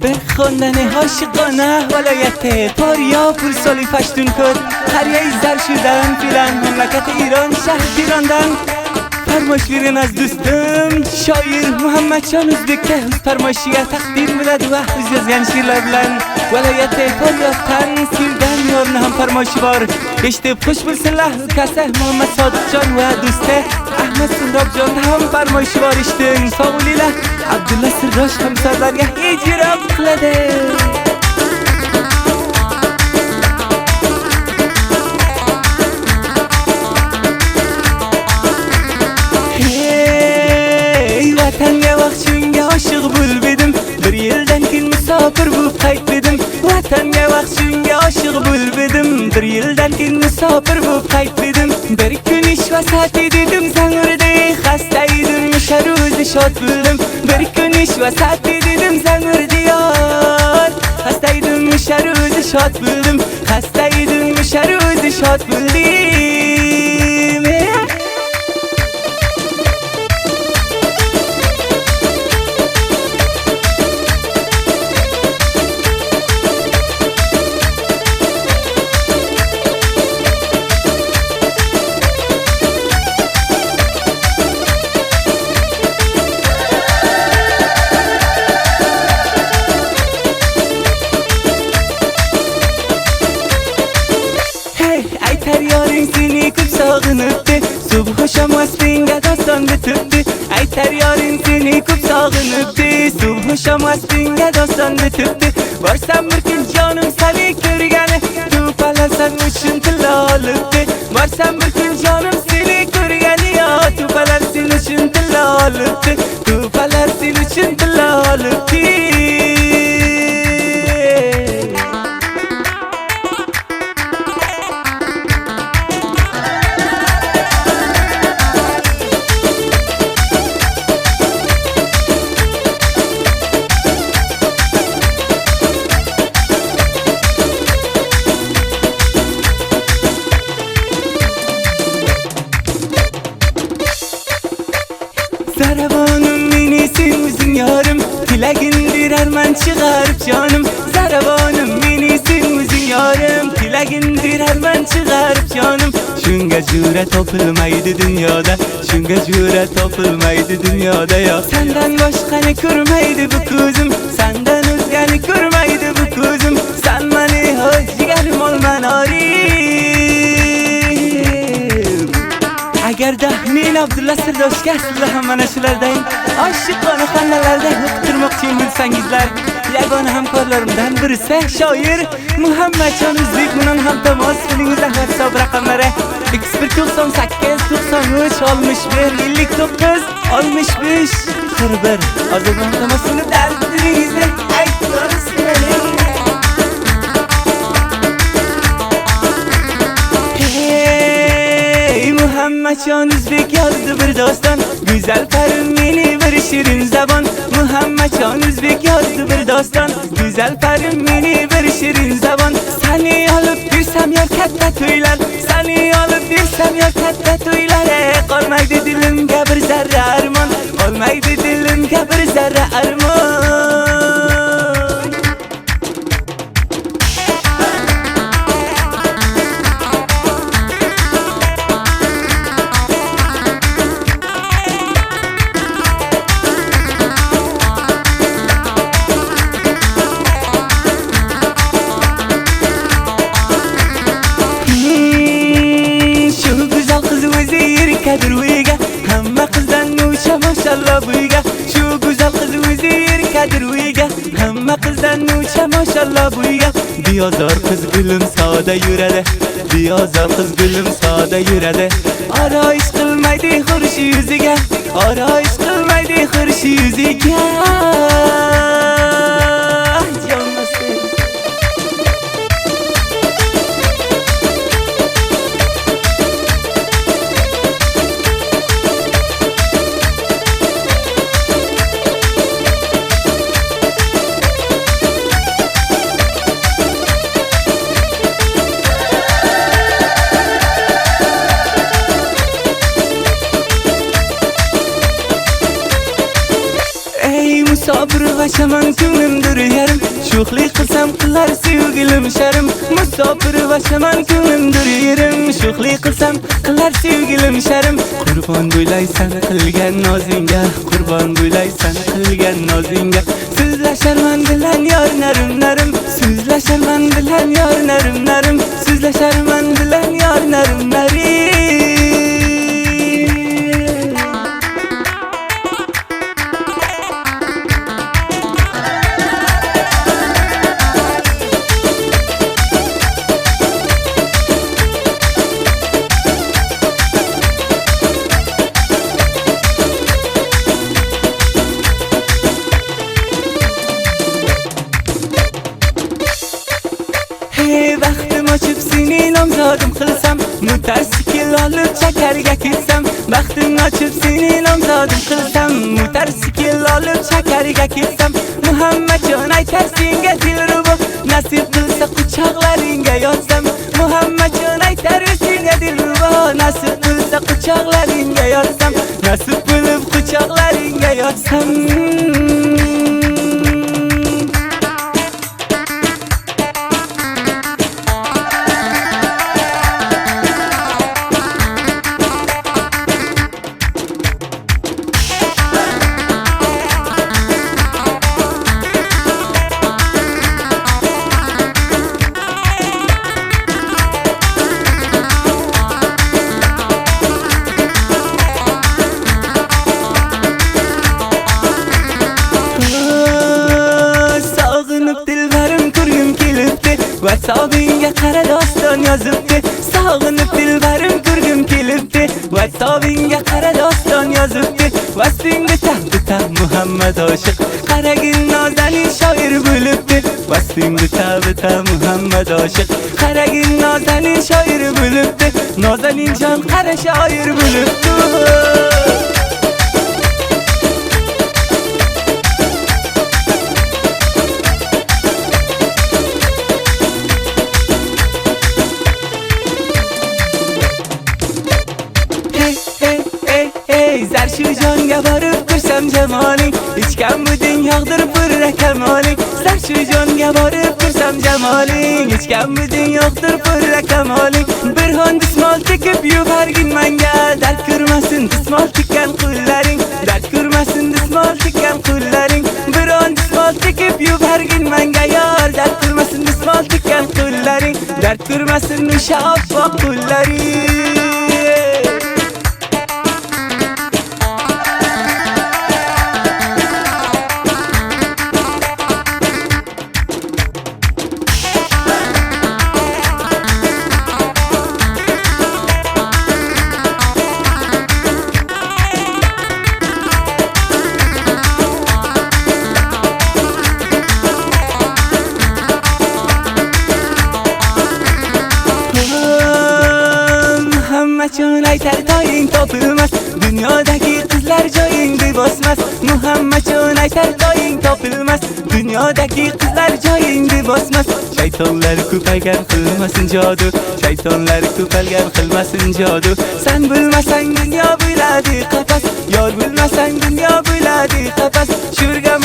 به خوندن عاشقانه ولایت پاریا پولسالی پشتون کد قریه زر شدن فیلن مملکت ایران شهر گیراندن فرماش بیرین از دوستم شایر محمد شان özbek که فرماشیه تقدیر میدد و از yazgan şiirler bilen ولایت پاریاتن سیردن یارن هم فرماشی بار geçti خوش bilsinler kase محمد صادق جان و دوسته احمد سنداب جان هم فرمایشی بار اشتن ساولیله عبدالله سراش هم سردرگه اجرا قلده Vatanga vaqt aşık bul bedim bir yildan keyin musofir bo'lib qaytdim Vatanga vaqt aşık bul bedim bir yildan keyin musofir bo'lib qaytdim bir kun ish vasat dedim zanurda xasta edim o'sha ro'zni shod bildim bir kun ish vasat dedim zanurda yor xasta edim o'sha ro'zni shod bildim xasta edim o'sha ro'zni shod bildim Yarim seni ko'p sog'inibdi subh shom astingga doston bitibdi aytar yarim seni ko'p sog'inibdi subh shom astingga doston bitibdi borsam bir kun jonim seni ko'rgani to'palarsan uchun tilla olibdi borsam bir kun jonim seni ko'rgani yo to'palar sen uchun tilla olibdi to'palar sen uchun tilla olibdi Zaravanım menisin o'zing yorim tilagin berarman chiqarib jonim Zaravanım menisin o'zing yorim tilagin berarman chiqarib jonim shunga jura topilmaydi dunyoda shunga jura topilmaydi dunyoda yo sendan boshqani ko'rmaydi bu ko'zim sendan o'zgani ko'rmaydi bu ko'zim sen meni jigarim olman Agarda men Abdulla Sirdoshga sizlar ham mana shulardan oshiqona xonalarda o'qitirmoqchi bo'lsangizlar yagona hamkorlarimdan birisi shoir Muhammad Jon O'zbek bilan ham tamas qilingizlar WhatsApp raqamlari 0198 93 61 59 65 41 hozirdan tamasini dardingizga aytib Muhammad Jon O'zbek yozdi bir doston Güzel parim meni bir shirin zabon Muhammad Jon O'zbek yozdi bir doston Güzel parim meni bir shirin zabon Seni olib yursam yor katta to'ylar Seni olib yursam yor katta to'ylar Qolmaydi dilimga bir zarra armon Qolmaydi dilimga bir zarra armon Kadirwiga hamma qizdan nucha mashallah buyiga shu go'zal qiz o'zi Kadirwiga hamma qizdan nucha mashallah buyiga biyozor qiz gulim soda yuradi biyozor qiz gulim soda yuradi oroyish qilmaydi xurshi yuziga oroyish qilmaydi xurshi yuziga Musafir hamon ko'nglimdir yarim sho'xlik qilsam qilar sevgilim sharm musofir va hamon ko'nglimdir yerim sho'xlik qilsam qilar sevgilim sharm qurbon bo'laysan qilgan nozingga qurbon bo'laysan qilgan nozingga so'zlasharman bilan yor narim narim so'zlasharman bilan yor narim narim so'zlasharman bilan yor narim narim Baxtim ochib seni nomzodim qilsam motosikl olib shakarga ketsam baxtim ochib seni nomzodim qilsam motosikl olib shakarga ketsam Muhammadjon aytar senga dilrubo nasib qilsa quchoqlaringga yotsam Muhammadjon aytar senga dilrubo nasib qilsa quchoqlaringga yotsam nasib bo'lib quchoqlaringga yotsam WhatsApp'inga qara doston yozibdi sog'inib dilbarim ko'rgim kelibdi WhatsApp'inga qara doston yozibdi vastingda tabita Muhammad oshiq qaragin nozanin shoir bo'libdi vastingda tabita Muhammad oshiq qaragin nozanin shoir bo'libdi nozanin jon qara shoir bo'libdi Zarshu jonga borib ko'rsam jamoling ichgan buding yog'dirib purra kamoling Zarshu jonga borib ko'rsam jamoling ichgan buding yog'dirib purra kamoling bir hon dismol tekib yuborgin menga dard ko'rmasin dismol tekkan qo'llaring dard ko'rmasin dismol tekkan qo'llaring bir hon dismol tekib yuborgin menga yor dard ko'rmasin dismol tekkan qo'llaring dard ko'rmasin o'sha oppoq qo'llaring Muhammadjon aytar doying topilmas dunyodagi qizlar joyingni bosmas Muhammadjon aytar doying topilmas dunyodagi qizlar joyingni bosmas shaytonlar ko'paygan qilmasin jodu shaytonlar ko'paygan qilmasin jodu sen bilmasang dunyo bo'ladi qafas yor bilmasang dunyo bo'ladi qafas sho'rga